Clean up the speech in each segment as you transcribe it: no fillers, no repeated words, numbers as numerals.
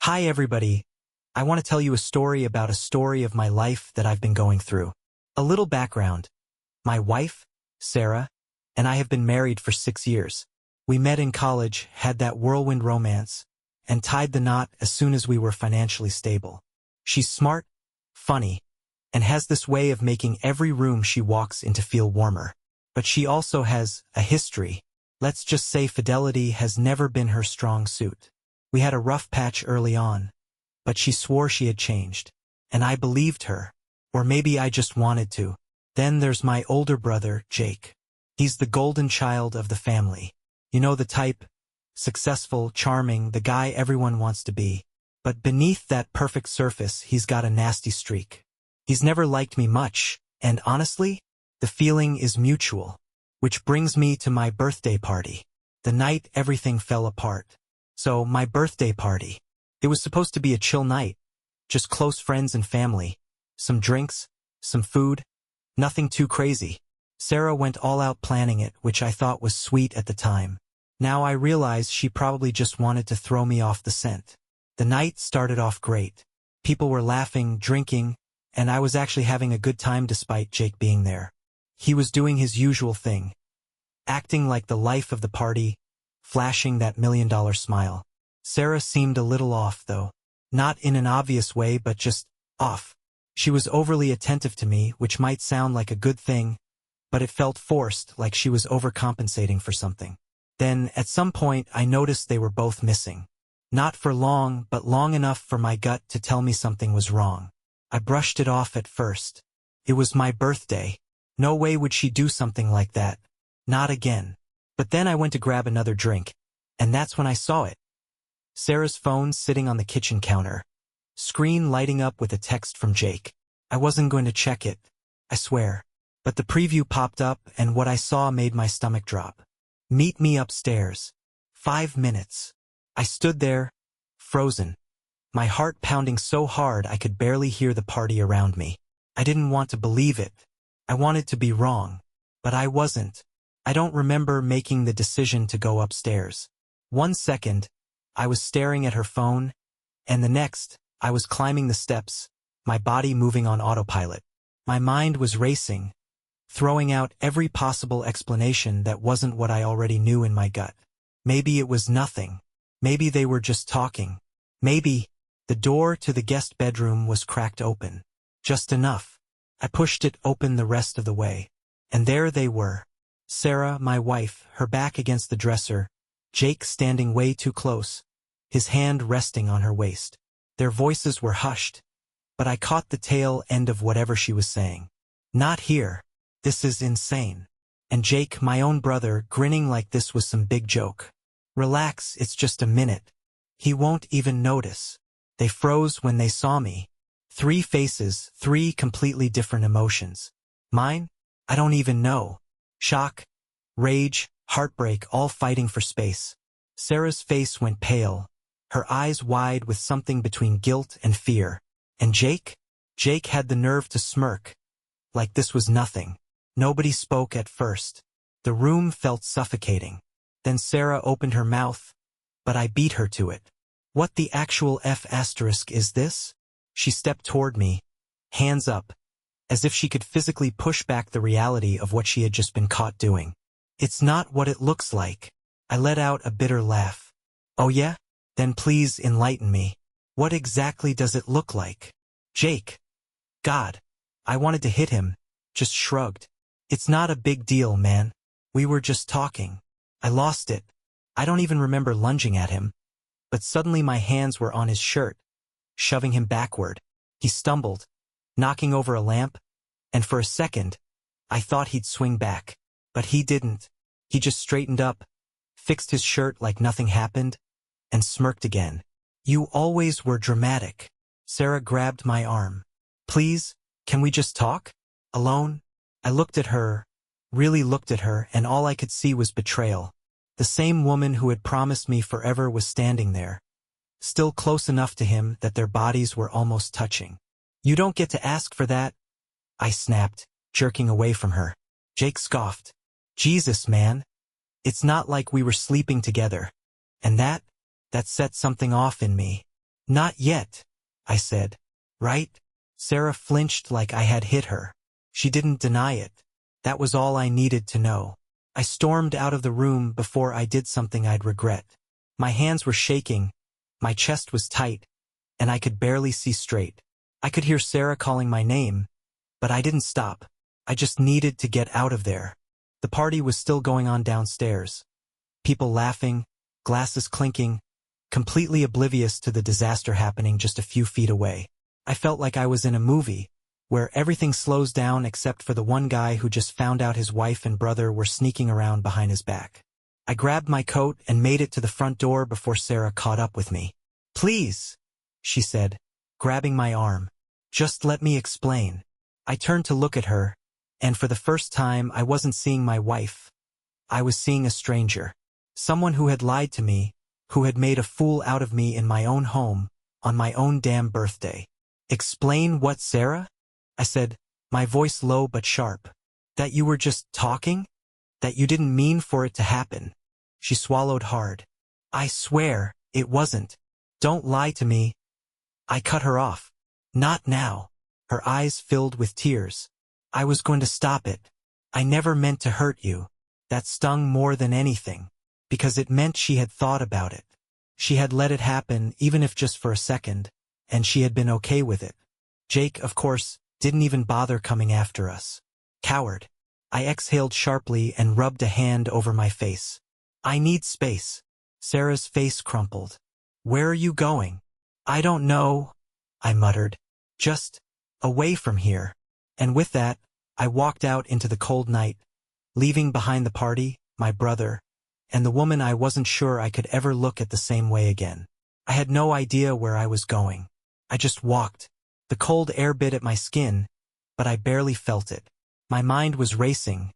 Hi everybody, I want to tell you a story about a story of my life that I've been going through. A little background. My wife, Sarah, and I have been married for 6 years. We met in college, had that whirlwind romance, and tied the knot as soon as we were financially stable. She's smart, funny, and has this way of making every room she walks into feel warmer. But she also has a history. Let's just say fidelity has never been her strong suit. We had a rough patch early on, but she swore she had changed. And I believed her. Or maybe I just wanted to. Then there's my older brother, Jake. He's the golden child of the family. You know the type, successful, charming, the guy everyone wants to be. But beneath that perfect surface, he's got a nasty streak. He's never liked me much, and honestly, the feeling is mutual. Which brings me to my birthday party. The night everything fell apart. So, my birthday party. It was supposed to be a chill night. Just close friends and family. Some drinks, some food. Nothing too crazy. Sarah went all out planning it, which I thought was sweet at the time. Now I realize she probably just wanted to throw me off the scent. The night started off great. People were laughing, drinking, and I was actually having a good time despite Jake being there. He was doing his usual thing. Acting like the life of the party, flashing that $1,000,000 smile. Sarah seemed a little off, though. Not in an obvious way, but just off. She was overly attentive to me, which might sound like a good thing, but it felt forced, like she was overcompensating for something. Then, at some point, I noticed they were both missing. Not for long, but long enough for my gut to tell me something was wrong. I brushed it off at first. It was my birthday. No way would she do something like that. Not again. But then I went to grab another drink, and that's when I saw it. Sarah's phone sitting on the kitchen counter. Screen lighting up with a text from Jake. I wasn't going to check it, I swear. But the preview popped up, and what I saw made my stomach drop. Meet me upstairs. 5 minutes. I stood there, frozen. My heart pounding so hard I could barely hear the party around me. I didn't want to believe it. I wanted to be wrong. But I wasn't. I don't remember making the decision to go upstairs. 1 second, I was staring at her phone, and the next, I was climbing the steps, my body moving on autopilot. My mind was racing, throwing out every possible explanation that wasn't what I already knew in my gut. Maybe it was nothing. Maybe they were just talking. Maybe the door to the guest bedroom was cracked open. Just enough. I pushed it open the rest of the way. And there they were. Sarah, my wife, her back against the dresser, Jake standing way too close, his hand resting on her waist. Their voices were hushed, but I caught the tail end of whatever she was saying. Not here. This is insane. And Jake, my own brother, grinning like this was some big joke. Relax, it's just a minute. He won't even notice. They froze when they saw me. 3 faces, 3 completely different emotions. Mine? I don't even know. Shock, rage, heartbreak, all fighting for space. Sarah's face went pale, her eyes wide with something between guilt and fear. And Jake? Jake had the nerve to smirk, like this was nothing. Nobody spoke at first. The room felt suffocating. Then Sarah opened her mouth, but I beat her to it. What the actual F** is this? She stepped toward me, hands up, as if she could physically push back the reality of what she had just been caught doing. It's not what it looks like. I let out a bitter laugh. Oh yeah? Then please enlighten me. What exactly does it look like? Jake. God. I wanted to hit him, just shrugged. It's not a big deal, man. We were just talking. I lost it. I don't even remember lunging at him. But suddenly my hands were on his shirt, shoving him backward. He stumbled, knocking over a lamp, and for a second, I thought he'd swing back. But he didn't. He just straightened up, fixed his shirt like nothing happened, and smirked again. You always were dramatic. Sarah grabbed my arm. Please, can we just talk? Alone? I looked at her, really looked at her, and all I could see was betrayal. The same woman who had promised me forever was standing there, still close enough to him that their bodies were almost touching. You don't get to ask for that, I snapped, jerking away from her. Jake scoffed. Jesus, man. It's not like we were sleeping together. And that set something off in me. Not yet, I said. Right? Sarah flinched like I had hit her. She didn't deny it. That was all I needed to know. I stormed out of the room before I did something I'd regret. My hands were shaking, my chest was tight, and I could barely see straight. I could hear Sarah calling my name, but I didn't stop. I just needed to get out of there. The party was still going on downstairs. People laughing, glasses clinking, completely oblivious to the disaster happening just a few feet away. I felt like I was in a movie, where everything slows down except for the one guy who just found out his wife and brother were sneaking around behind his back. I grabbed my coat and made it to the front door before Sarah caught up with me. Please, she said, grabbing my arm. Just let me explain. I turned to look at her, and for the first time I wasn't seeing my wife. I was seeing a stranger. Someone who had lied to me, who had made a fool out of me in my own home, on my own damn birthday. Explain what, Sarah? I said, my voice low but sharp. That you were just talking? That you didn't mean for it to happen? She swallowed hard. I swear, it wasn't. Don't lie to me. I cut her off. Not now. Her eyes filled with tears. I was going to stop it. I never meant to hurt you. That stung more than anything. Because it meant she had thought about it. She had let it happen, even if just for a second, and she had been okay with it. Jake, of course, didn't even bother coming after us. Coward. I exhaled sharply and rubbed a hand over my face. I need space. Sarah's face crumpled. Where are you going? I don't know, I muttered. Just away from here. And with that, I walked out into the cold night, leaving behind the party, my brother, and the woman I wasn't sure I could ever look at the same way again. I had no idea where I was going. I just walked. The cold air bit at my skin, but I barely felt it. My mind was racing,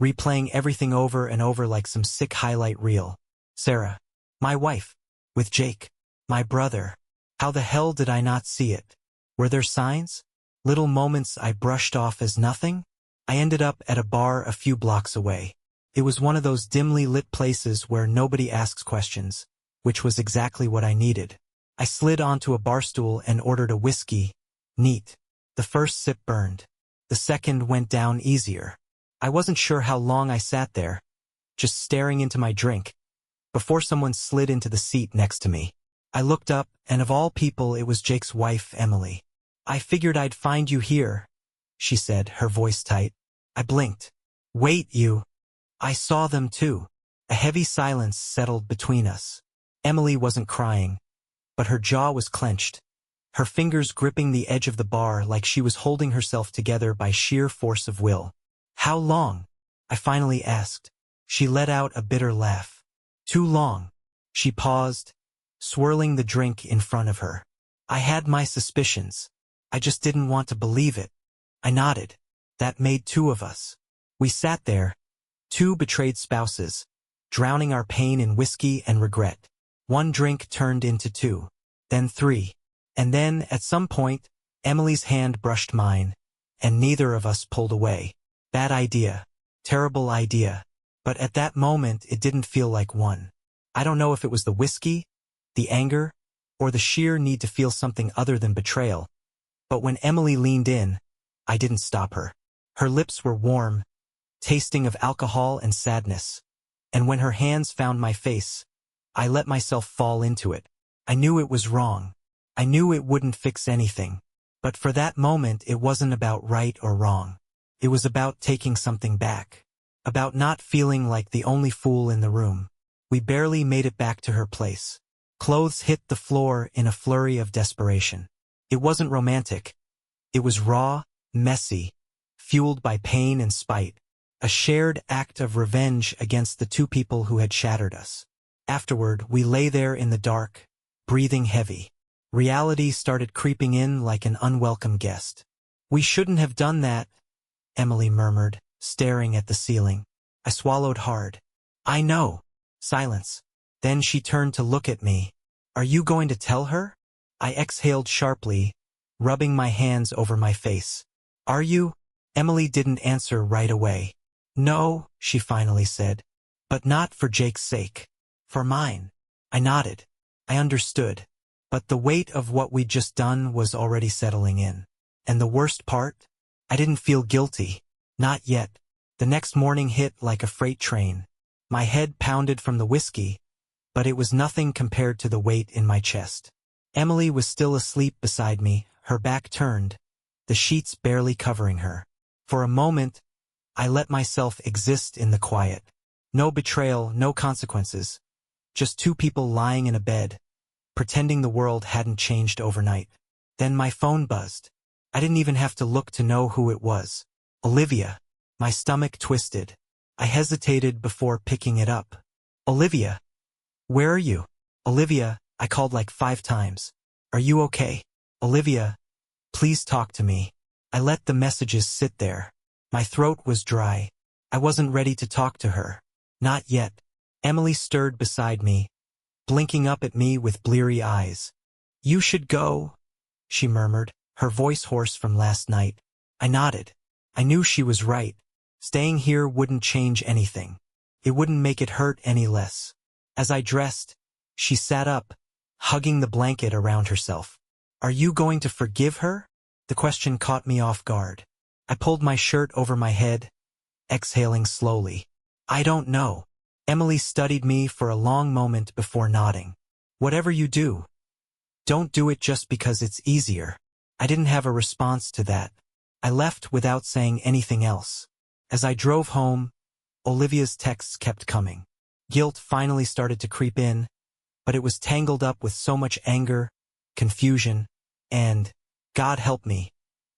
replaying everything over and over like some sick highlight reel. Sarah, my wife, with Jake, my brother. How the hell did I not see it? Were there signs? Little moments I brushed off as nothing? I ended up at a bar a few blocks away. It was one of those dimly lit places where nobody asks questions, which was exactly what I needed. I slid onto a bar stool and ordered a whiskey. Neat. The first sip burned. The second went down easier. I wasn't sure how long I sat there, just staring into my drink, before someone slid into the seat next to me. I looked up, and of all people it was Jake's wife, Emily. I figured I'd find you here, she said, her voice tight. I blinked. Wait, you. I saw them too. A heavy silence settled between us. Emily wasn't crying, but her jaw was clenched, her fingers gripping the edge of the bar like she was holding herself together by sheer force of will. How long? I finally asked. She let out a bitter laugh. Too long. She paused, swirling the drink in front of her. I had my suspicions. I just didn't want to believe it. I nodded. That made two of us. We sat there, two betrayed spouses, drowning our pain in whiskey and regret. One drink turned into two, then three. And then, at some point, Emily's hand brushed mine, and neither of us pulled away. Bad idea. Terrible idea. But at that moment it didn't feel like one. I don't know if it was the whiskey, the anger, or the sheer need to feel something other than betrayal. But when Emily leaned in, I didn't stop her. Her lips were warm, tasting of alcohol and sadness. And when her hands found my face, I let myself fall into it. I knew it was wrong. I knew it wouldn't fix anything. But for that moment it wasn't about right or wrong. It was about taking something back. About not feeling like the only fool in the room. We barely made it back to her place. Clothes hit the floor in a flurry of desperation. It wasn't romantic. It was raw, messy, fueled by pain and spite. A shared act of revenge against the two people who had shattered us. Afterward, we lay there in the dark, breathing heavy. Reality started creeping in like an unwelcome guest. We shouldn't have done that, Emily murmured, staring at the ceiling. I swallowed hard. I know. Silence. Then she turned to look at me. Are you going to tell her? I exhaled sharply, rubbing my hands over my face. Are you? Emily didn't answer right away. No, she finally said. But not for Jake's sake. For mine. I nodded. I understood. But the weight of what we'd just done was already settling in. And the worst part? I didn't feel guilty. Not yet. The next morning hit like a freight train. My head pounded from the whiskey, but it was nothing compared to the weight in my chest. Emily was still asleep beside me, her back turned, the sheets barely covering her. For a moment, I let myself exist in the quiet. No betrayal, no consequences. Just two people lying in a bed, pretending the world hadn't changed overnight. Then my phone buzzed. I didn't even have to look to know who it was. Olivia. My stomach twisted. I hesitated before picking it up. Olivia. Where are you? Olivia, I called like 5 times. Are you okay? Olivia, please talk to me. I let the messages sit there. My throat was dry. I wasn't ready to talk to her. Not yet. Emily stirred beside me, blinking up at me with bleary eyes. You should go, she murmured, her voice hoarse from last night. I nodded. I knew she was right. Staying here wouldn't change anything. It wouldn't make it hurt any less. As I dressed, she sat up, hugging the blanket around herself. Are you going to forgive her? The question caught me off guard. I pulled my shirt over my head, exhaling slowly. I don't know. Emily studied me for a long moment before nodding. Whatever you do, don't do it just because it's easier. I didn't have a response to that. I left without saying anything else. As I drove home, Olivia's texts kept coming. Guilt finally started to creep in, but it was tangled up with so much anger, confusion, and, God help me,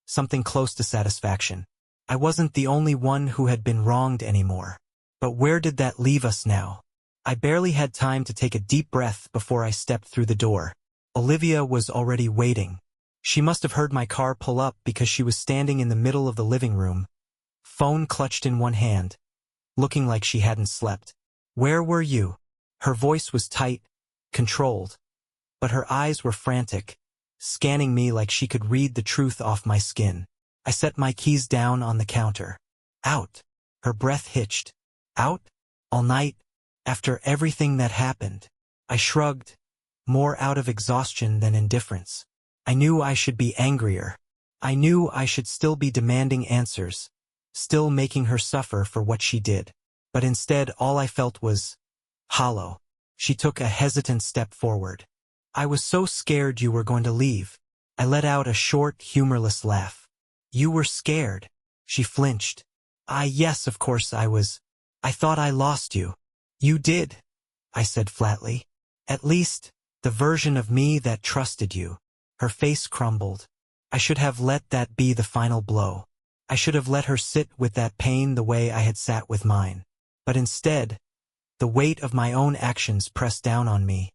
something close to satisfaction. I wasn't the only one who had been wronged anymore. But where did that leave us now? I barely had time to take a deep breath before I stepped through the door. Olivia was already waiting. She must have heard my car pull up because she was standing in the middle of the living room, phone clutched in one hand, looking like she hadn't slept. Where were you? Her voice was tight, controlled, but her eyes were frantic, scanning me like she could read the truth off my skin. I set my keys down on the counter. Out. Her breath hitched. Out? All night? After everything that happened? I shrugged, more out of exhaustion than indifference. I knew I should be angrier. I knew I should still be demanding answers, still making her suffer for what she did. But instead all I felt was hollow. She took a hesitant step forward. I was so scared you were going to leave. I let out a short, humorless laugh. You were scared. She flinched. Yes, of course I was. I thought I lost you. You did, I said flatly. At least, the version of me that trusted you. Her face crumbled. I should have let that be the final blow. I should have let her sit with that pain the way I had sat with mine. But instead, the weight of my own actions pressed down on me,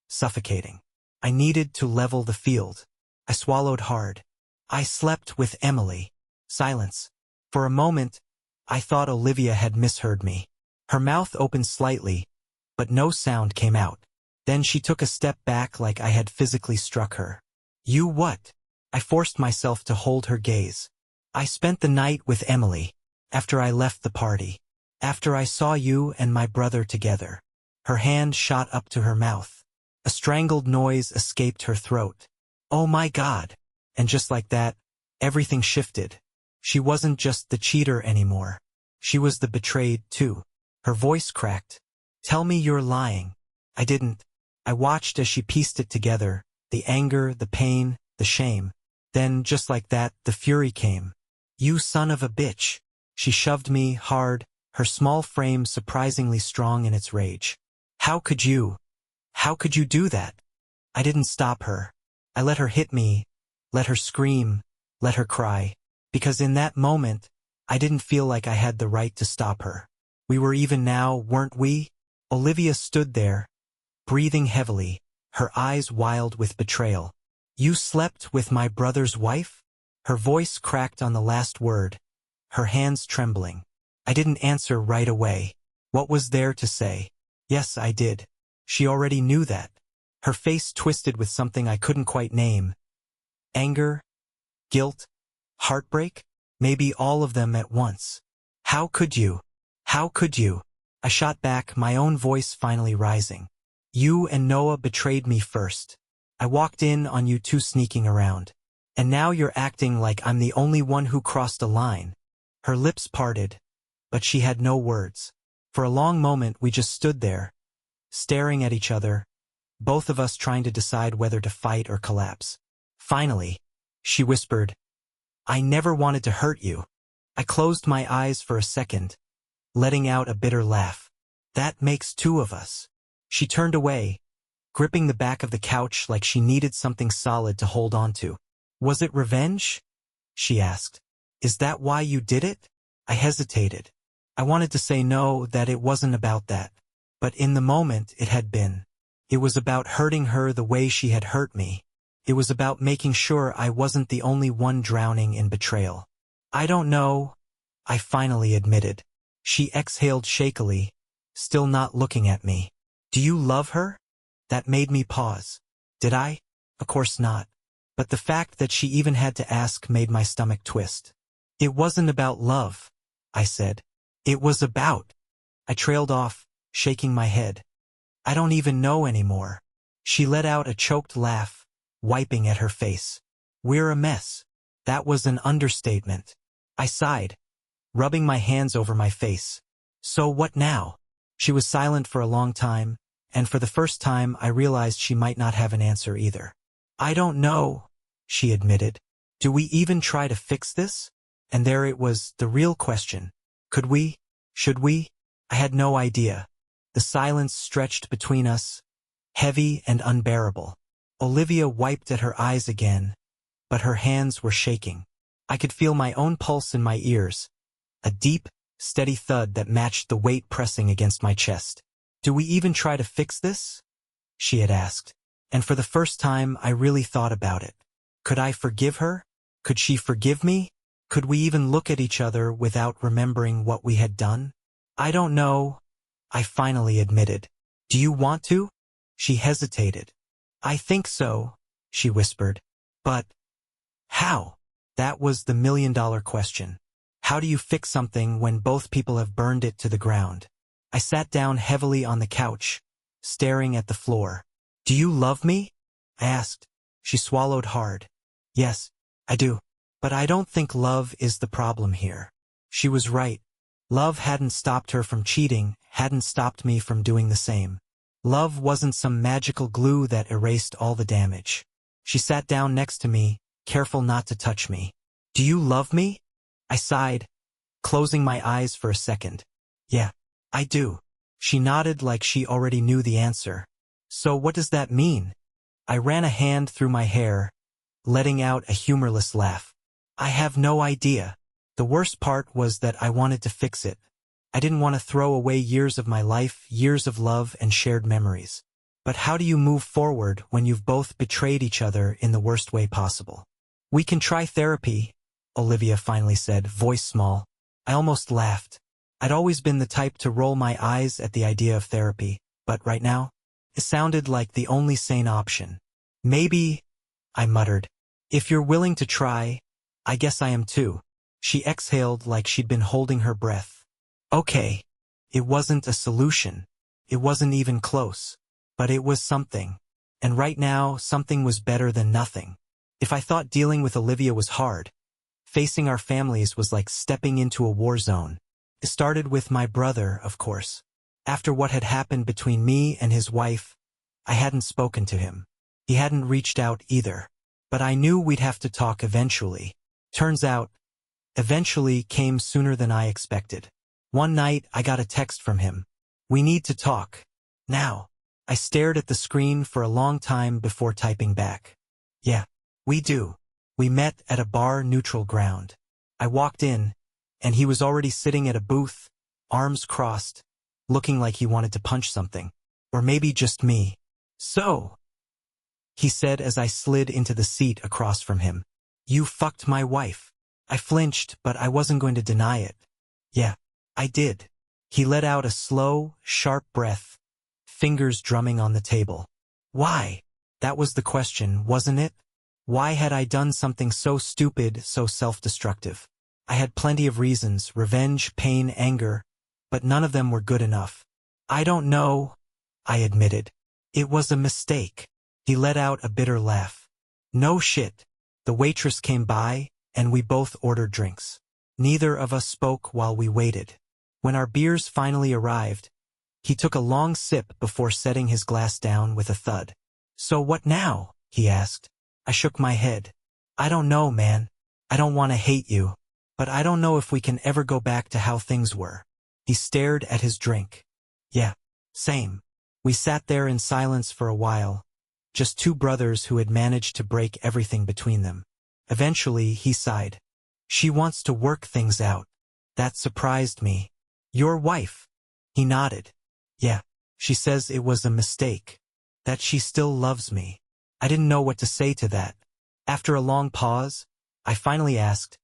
suffocating. I needed to level the field. I swallowed hard. I slept with Emily. Silence. For a moment, I thought Olivia had misheard me. Her mouth opened slightly, but no sound came out. Then she took a step back like I had physically struck her. You what? I forced myself to hold her gaze. I spent the night with Emily, after I left the party. After I saw you and my brother together. Her hand shot up to her mouth. A strangled noise escaped her throat. Oh my God! And just like that, everything shifted. She wasn't just the cheater anymore. She was the betrayed too. Her voice cracked. Tell me you're lying. I didn't. I watched as she pieced it together, the anger, the pain, the shame. Then, just like that, the fury came. You son of a bitch. She shoved me hard, her small frame surprisingly strong in its rage. How could you? How could you do that? I didn't stop her. I let her hit me, let her scream, let her cry. Because in that moment, I didn't feel like I had the right to stop her. We were even now, weren't we? Olivia stood there, breathing heavily, her eyes wild with betrayal. You slept with my brother's wife? Her voice cracked on the last word, her hands trembling. I didn't answer right away. What was there to say? Yes, I did. She already knew that. Her face twisted with something I couldn't quite name. Anger? Guilt? Heartbreak? Maybe all of them at once. How could you? How could you? I shot back, my own voice finally rising. You and Noah betrayed me first. I walked in on you two sneaking around. And now you're acting like I'm the only one who crossed a line. Her lips parted, but she had no words. For a long moment we just stood there, staring at each other, both of us trying to decide whether to fight or collapse. Finally, she whispered, "I never wanted to hurt you." I closed my eyes for a second, letting out a bitter laugh. "That makes two of us." She turned away, gripping the back of the couch like she needed something solid to hold on to. "Was it revenge?" she asked. "Is that why you did it?" I hesitated. I wanted to say no, that it wasn't about that. But in the moment it had been. It was about hurting her the way she had hurt me. It was about making sure I wasn't the only one drowning in betrayal. "I don't know," I finally admitted. She exhaled shakily, still not looking at me. "Do you love her?" That made me pause. Did I? Of course not. But the fact that she even had to ask made my stomach twist. "It wasn't about love," I said. "It was about—" I trailed off, shaking my head. "I don't even know anymore." She let out a choked laugh, wiping at her face. "We're a mess." That was an understatement. I sighed, rubbing my hands over my face. "So what now?" She was silent for a long time, and for the first time I realized she might not have an answer either. "I don't know," she admitted. "Do we even try to fix this?" And there it was, the real question. Could we? Should we? I had no idea. The silence stretched between us, heavy and unbearable. Olivia wiped at her eyes again, but her hands were shaking. I could feel my own pulse in my ears, a deep, steady thud that matched the weight pressing against my chest. "Do we even try to fix this?" she had asked. And for the first time I really thought about it. Could I forgive her? Could she forgive me? Could we even look at each other without remembering what we had done? "I don't know," I finally admitted. "Do you want to?" She hesitated. "I think so," she whispered. "But how?" That was the million-dollar question. How do you fix something when both people have burned it to the ground? I sat down heavily on the couch, staring at the floor. "Do you love me?" I asked. She swallowed hard. "Yes, I do. But I don't think love is the problem here." She was right. Love hadn't stopped her from cheating, hadn't stopped me from doing the same. Love wasn't some magical glue that erased all the damage. She sat down next to me, careful not to touch me. "Do you love me?" I sighed, closing my eyes for a second. "Yeah, I do." She nodded like she already knew the answer. "So what does that mean?" I ran a hand through my hair, letting out a humorless laugh. "I have no idea. The worst part was that I wanted to fix it. I didn't want to throw away years of my life, years of love and shared memories. But how do you move forward when you've both betrayed each other in the worst way possible?" "We can try therapy," Olivia finally said, voice small. I almost laughed. I'd always been the type to roll my eyes at the idea of therapy, but right now, it sounded like the only sane option. "Maybe," I muttered. "If you're willing to try, I guess I am too." She exhaled like she'd been holding her breath. Okay. It wasn't a solution. It wasn't even close. But it was something. And right now, something was better than nothing. If I thought dealing with Olivia was hard, facing our families was like stepping into a war zone. It started with my brother, of course. After what had happened between me and his wife, I hadn't spoken to him. He hadn't reached out either. But I knew we'd have to talk eventually. Turns out, eventually came sooner than I expected. One night, I got a text from him. "We need to talk. Now." I stared at the screen for a long time before typing back. "Yeah, we do." We met at a bar neutral ground. I walked in, and he was already sitting at a booth, arms crossed, looking like he wanted to punch something. Or maybe just me. "So," he said as I slid into the seat across from him. "You fucked my wife." I flinched, but I wasn't going to deny it. "Yeah, I did." He let out a slow, sharp breath, fingers drumming on the table. Why? That was the question, wasn't it? Why had I done something so stupid, so self-destructive? I had plenty of reasons, revenge, pain, anger, but none of them were good enough. "I don't know," I admitted. "It was a mistake." He let out a bitter laugh. No shit. The waitress came by, and we both ordered drinks. Neither of us spoke while we waited. When our beers finally arrived, he took a long sip before setting his glass down with a thud. So what now? He asked. I shook my head. I don't know, man. I don't want to hate you, but I don't know if we can ever go back to how things were. He stared at his drink. Yeah, same. We sat there in silence for a while, just two brothers who had managed to break everything between them. Eventually, he sighed. She wants to work things out. That surprised me. Your wife? He nodded. Yeah, she says it was a mistake. That she still loves me. I didn't know what to say to that. After a long pause, I finally asked,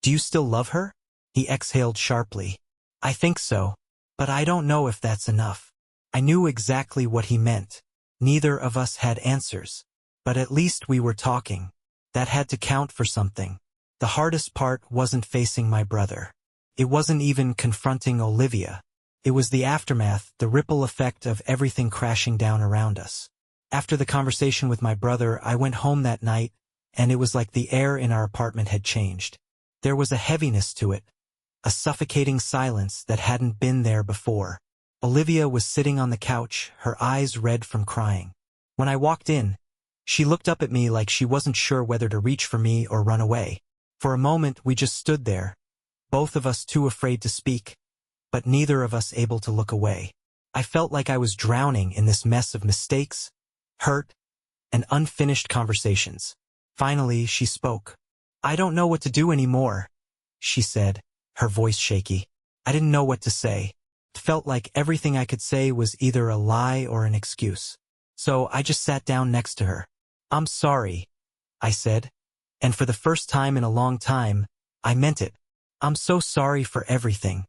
do you still love her? He exhaled sharply. I think so, but I don't know if that's enough. I knew exactly what he meant. Neither of us had answers. But at least we were talking. That had to count for something. The hardest part wasn't facing my brother. It wasn't even confronting Olivia. It was the aftermath, the ripple effect of everything crashing down around us. After the conversation with my brother, I went home that night, and it was like the air in our apartment had changed. There was a heaviness to it, a suffocating silence that hadn't been there before. Olivia was sitting on the couch, her eyes red from crying. When I walked in, she looked up at me like she wasn't sure whether to reach for me or run away. For a moment, we just stood there, both of us too afraid to speak, but neither of us able to look away. I felt like I was drowning in this mess of mistakes, hurt, and unfinished conversations. Finally, she spoke. I don't know what to do anymore, she said, her voice shaky. I didn't know what to say. It felt like everything I could say was either a lie or an excuse. So I just sat down next to her. I'm sorry, I said, and for the first time in a long time, I meant it. I'm so sorry for everything.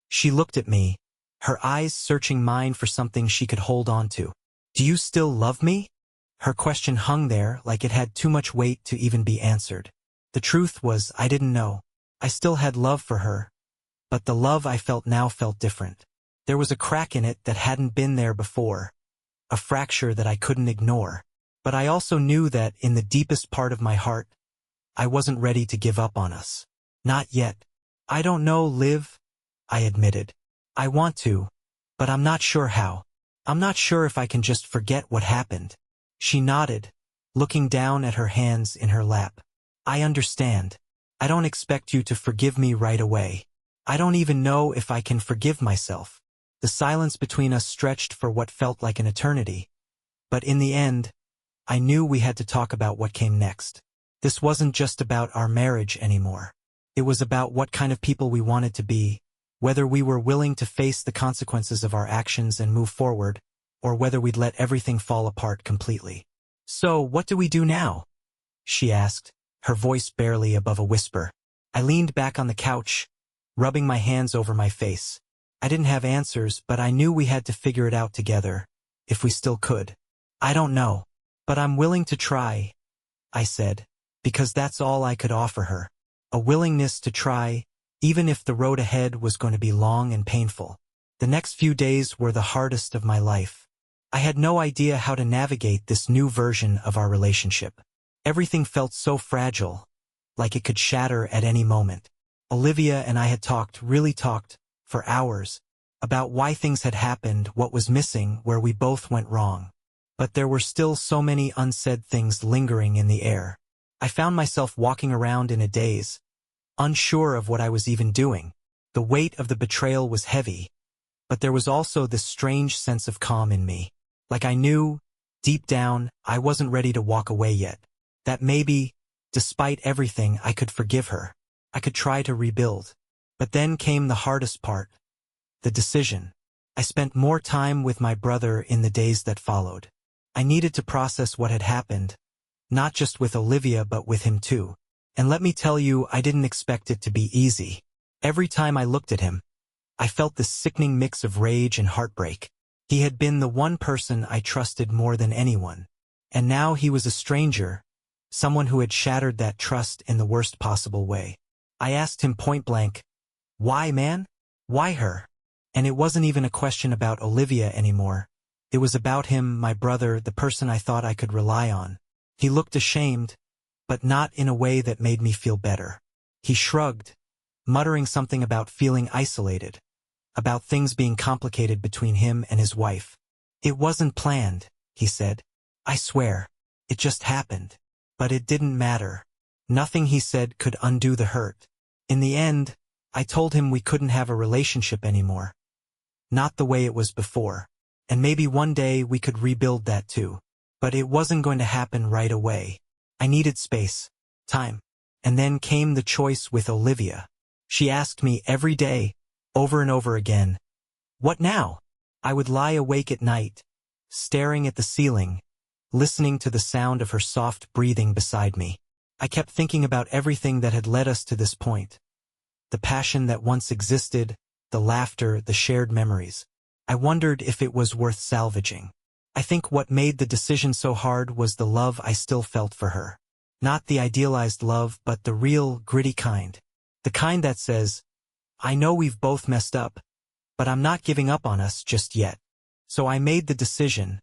She looked at me, her eyes searching mine for something she could hold on to. Do you still love me? Her question hung there like it had too much weight to even be answered. The truth was I didn't know. I still had love for her, but the love I felt now felt different. There was a crack in it that hadn't been there before, a fracture that I couldn't ignore. But I also knew that in the deepest part of my heart, I wasn't ready to give up on us. Not yet. I don't know, Liv, I admitted. I want to, but I'm not sure how. I'm not sure if I can just forget what happened. She nodded, looking down at her hands in her lap. I understand. I don't expect you to forgive me right away. I don't even know if I can forgive myself. The silence between us stretched for what felt like an eternity. But in the end, I knew we had to talk about what came next. This wasn't just about our marriage anymore. It was about what kind of people we wanted to be, whether we were willing to face the consequences of our actions and move forward, or whether we'd let everything fall apart completely. So, what do we do now? She asked, her voice barely above a whisper. I leaned back on the couch, rubbing my hands over my face. I didn't have answers, but I knew we had to figure it out together, if we still could. I don't know, but I'm willing to try, I said, because that's all I could offer her. A willingness to try, even if the road ahead was going to be long and painful. The next few days were the hardest of my life. I had no idea how to navigate this new version of our relationship. Everything felt so fragile, like it could shatter at any moment. Olivia and I had really talked, for hours, about why things had happened, what was missing, where we both went wrong. But there were still so many unsaid things lingering in the air. I found myself walking around in a daze, unsure of what I was even doing. The weight of the betrayal was heavy, but there was also this strange sense of calm in me. Like I knew, deep down, I wasn't ready to walk away yet. That maybe, despite everything, I could forgive her. I could try to rebuild. But then came the hardest part, the decision. I spent more time with my brother in the days that followed. I needed to process what had happened, not just with Olivia but with him too. And let me tell you, I didn't expect it to be easy. Every time I looked at him, I felt this sickening mix of rage and heartbreak. He had been the one person I trusted more than anyone. And now he was a stranger, someone who had shattered that trust in the worst possible way. I asked him point blank, why, man? Why her? And it wasn't even a question about Olivia anymore. It was about him, my brother, the person I thought I could rely on. He looked ashamed, but not in a way that made me feel better. He shrugged, muttering something about feeling isolated, about things being complicated between him and his wife. It wasn't planned, he said. I swear. It just happened. But it didn't matter. Nothing he said could undo the hurt. In the end, I told him we couldn't have a relationship anymore. Not the way it was before. And maybe one day we could rebuild that too. But it wasn't going to happen right away. I needed space, time. And then came the choice with Olivia. She asked me every day, over and over again, "What now?" I would lie awake at night, staring at the ceiling, listening to the sound of her soft breathing beside me. I kept thinking about everything that had led us to this point. The passion that once existed, the laughter, the shared memories. I wondered if it was worth salvaging. I think what made the decision so hard was the love I still felt for her. Not the idealized love, but the real, gritty kind. The kind that says, I know we've both messed up, but I'm not giving up on us just yet. So I made the decision.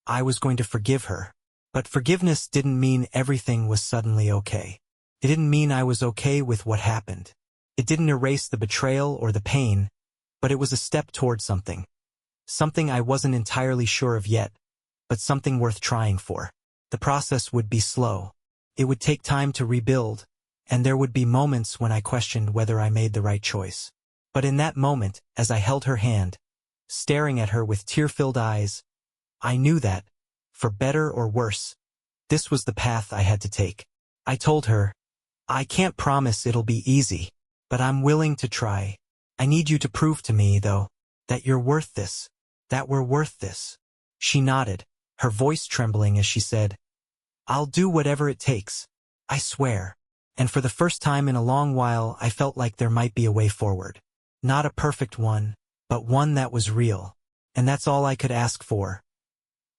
I was going to forgive her. But forgiveness didn't mean everything was suddenly okay. It didn't mean I was okay with what happened. It didn't erase the betrayal or the pain, but it was a step toward something. Something I wasn't entirely sure of yet, but something worth trying for. The process would be slow. It would take time to rebuild, and there would be moments when I questioned whether I made the right choice. But in that moment, as I held her hand, staring at her with tear-filled eyes, I knew that, for better or worse, this was the path I had to take. I told her, I can't promise it'll be easy, but I'm willing to try. I need you to prove to me, though, that you're worth this, that we're worth this. She nodded, her voice trembling as she said, I'll do whatever it takes. I swear. And for the first time in a long while, I felt like there might be a way forward. Not a perfect one, but one that was real. And that's all I could ask for.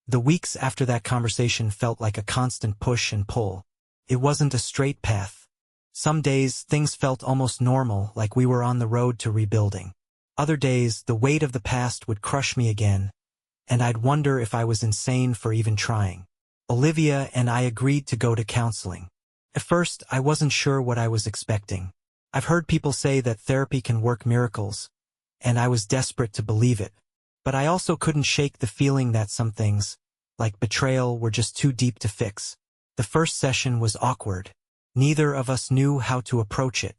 The weeks after that conversation felt like a constant push and pull. It wasn't a straight path. Some days, things felt almost normal, like we were on the road to rebuilding. Other days, the weight of the past would crush me again, and I'd wonder if I was insane for even trying. Olivia and I agreed to go to counseling. At first, I wasn't sure what I was expecting. I've heard people say that therapy can work miracles, and I was desperate to believe it. But I also couldn't shake the feeling that some things, like betrayal, were just too deep to fix. The first session was awkward. Neither of us knew how to approach it.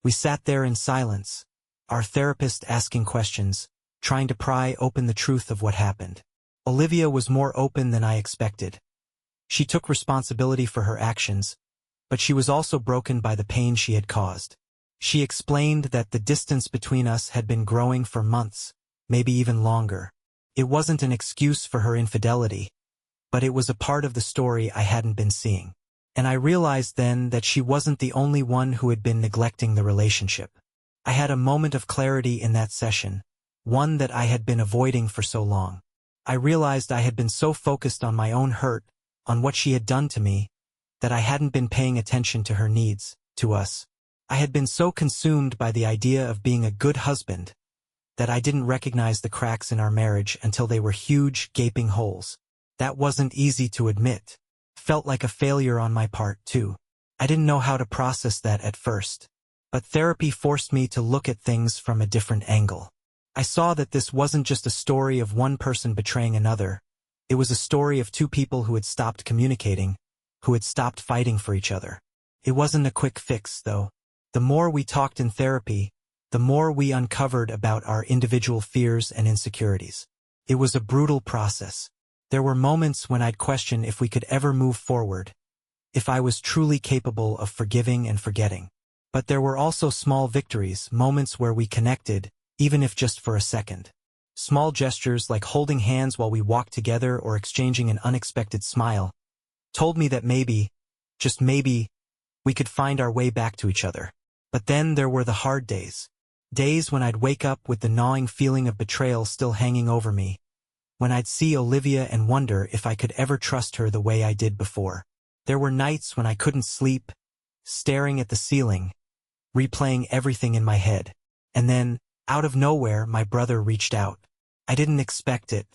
We sat there in silence, our therapist asking questions, trying to pry open the truth of what happened. Olivia was more open than I expected. She took responsibility for her actions, but she was also broken by the pain she had caused. She explained that the distance between us had been growing for months, maybe even longer. It wasn't an excuse for her infidelity, but it was a part of the story I hadn't been seeing. And I realized then that she wasn't the only one who had been neglecting the relationship. I had a moment of clarity in that session, one that I had been avoiding for so long. I realized I had been so focused on my own hurt, on what she had done to me, that I hadn't been paying attention to her needs, to us. I had been so consumed by the idea of being a good husband that I didn't recognize the cracks in our marriage until they were huge, gaping holes. That wasn't easy to admit. Felt like a failure on my part, too. I didn't know how to process that at first. But therapy forced me to look at things from a different angle. I saw that this wasn't just a story of one person betraying another. It was a story of two people who had stopped communicating, who had stopped fighting for each other. It wasn't a quick fix, though. The more we talked in therapy, the more we uncovered about our individual fears and insecurities. It was a brutal process. There were moments when I'd question if we could ever move forward, if I was truly capable of forgiving and forgetting. But there were also small victories, moments where we connected, even if just for a second. Small gestures like holding hands while we walked together or exchanging an unexpected smile told me that maybe, just maybe, we could find our way back to each other. But then there were the hard days. Days when I'd wake up with the gnawing feeling of betrayal still hanging over me. When I'd see Olivia and wonder if I could ever trust her the way I did before. There were nights when I couldn't sleep, staring at the ceiling, replaying everything in my head. And then, out of nowhere, my brother reached out. I didn't expect it,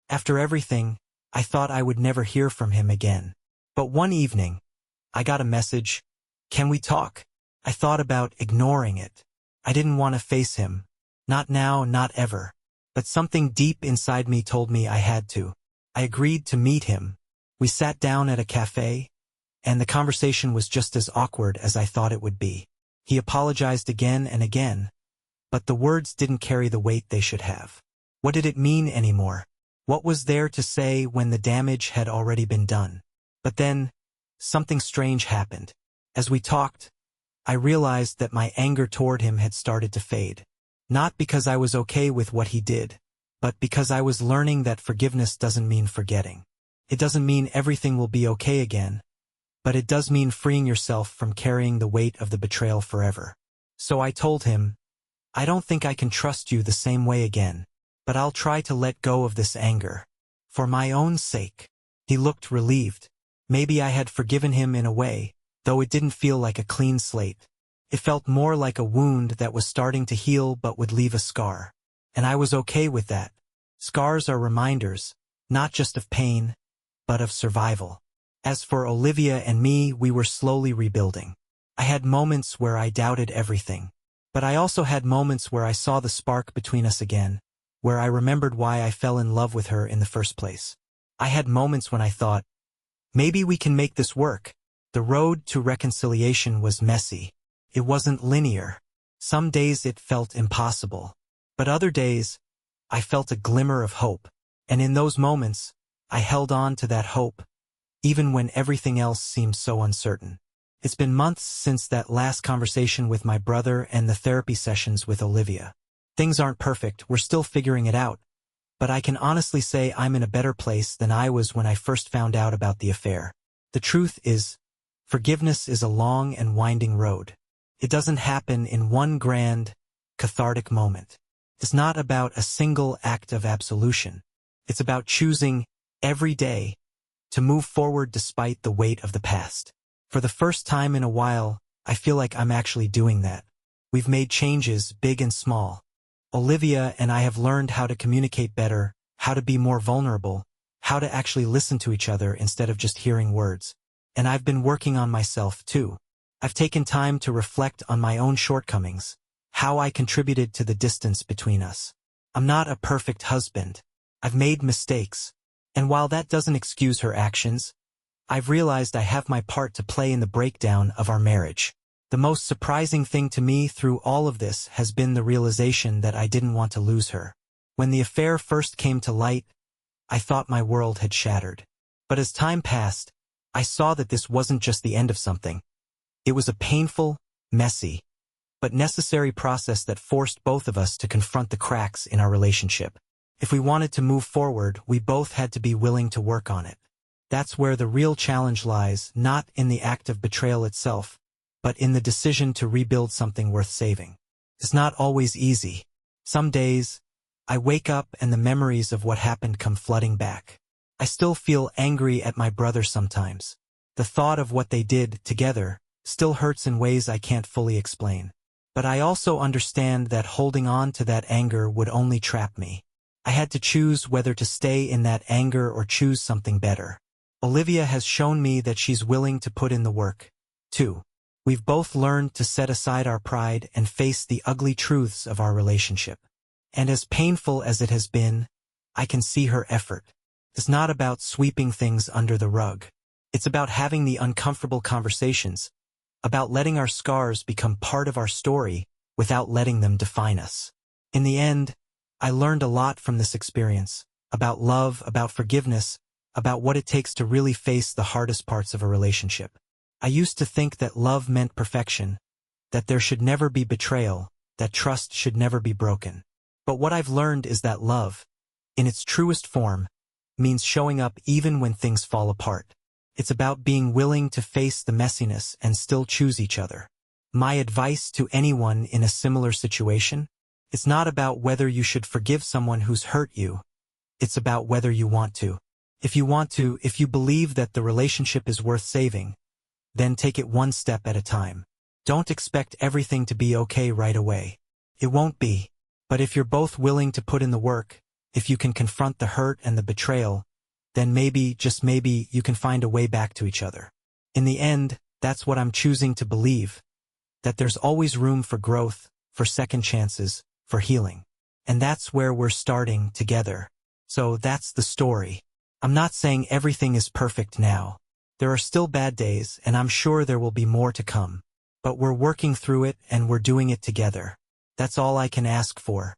After everything, I thought I would never hear from him again. But one evening, I got a message. Can we talk? I thought about ignoring it. I didn't want to face him. Not now, not ever. But something deep inside me told me I had to. I agreed to meet him. We sat down at a cafe, and the conversation was just as awkward as I thought it would be. He apologized again and again, but the words didn't carry the weight they should have. What did it mean anymore? What was there to say when the damage had already been done? But then, something strange happened. As we talked, I realized that my anger toward him had started to fade. Not because I was okay with what he did, but because I was learning that forgiveness doesn't mean forgetting. It doesn't mean everything will be okay again, but it does mean freeing yourself from carrying the weight of the betrayal forever. So I told him, I don't think I can trust you the same way again, but I'll try to let go of this anger. For my own sake. He looked relieved. Maybe I had forgiven him in a way, though it didn't feel like a clean slate. It felt more like a wound that was starting to heal but would leave a scar. And I was okay with that. Scars are reminders, not just of pain, but of survival. As for Olivia and me, we were slowly rebuilding. I had moments where I doubted everything. But I also had moments where I saw the spark between us again, where I remembered why I fell in love with her in the first place. I had moments when I thought, maybe we can make this work. The road to reconciliation was messy. It wasn't linear. Some days it felt impossible. But other days, I felt a glimmer of hope. And in those moments, I held on to that hope, even when everything else seemed so uncertain. It's been months since that last conversation with my brother and the therapy sessions with Olivia. Things aren't perfect, we're still figuring it out. But I can honestly say I'm in a better place than I was when I first found out about the affair. The truth is, forgiveness is a long and winding road. It doesn't happen in one grand, cathartic moment. It's not about a single act of absolution. It's about choosing, every day, to move forward despite the weight of the past. For the first time in a while, I feel like I'm actually doing that. We've made changes, big and small. Olivia and I have learned how to communicate better, how to be more vulnerable, how to actually listen to each other instead of just hearing words. And I've been working on myself too. I've taken time to reflect on my own shortcomings, how I contributed to the distance between us. I'm not a perfect husband. I've made mistakes. And while that doesn't excuse her actions, I've realized I have my part to play in the breakdown of our marriage. The most surprising thing to me through all of this has been the realization that I didn't want to lose her. When the affair first came to light, I thought my world had shattered. But as time passed, I saw that this wasn't just the end of something. It was a painful, messy, but necessary process that forced both of us to confront the cracks in our relationship. If we wanted to move forward, we both had to be willing to work on it. That's where the real challenge lies, not in the act of betrayal itself, but in the decision to rebuild something worth saving. It's not always easy. Some days, I wake up and the memories of what happened come flooding back. I still feel angry at my brother sometimes. The thought of what they did together still hurts in ways I can't fully explain. But I also understand that holding on to that anger would only trap me. I had to choose whether to stay in that anger or choose something better. Olivia has shown me that she's willing to put in the work, too. We've both learned to set aside our pride and face the ugly truths of our relationship. And as painful as it has been, I can see her effort. It's not about sweeping things under the rug. It's about having the uncomfortable conversations, about letting our scars become part of our story without letting them define us. In the end, I learned a lot from this experience, about love, about forgiveness, about what it takes to really face the hardest parts of a relationship. I used to think that love meant perfection, that there should never be betrayal, that trust should never be broken. But what I've learned is that love, in its truest form, means showing up even when things fall apart. It's about being willing to face the messiness and still choose each other. My advice to anyone in a similar situation? It's not about whether you should forgive someone who's hurt you. It's about whether you want to. If you want to, if you believe that the relationship is worth saving, then take it one step at a time. Don't expect everything to be okay right away. It won't be. But if you're both willing to put in the work, If you can confront the hurt and the betrayal, then maybe, just maybe, you can find a way back to each other. In the end, that's what I'm choosing to believe, that there's always room for growth, for second chances, for healing. And that's where we're starting together. So that's the story. I'm not saying everything is perfect now. There are still bad days, and I'm sure there will be more to come. But we're working through it, and we're doing it together. That's all I can ask for.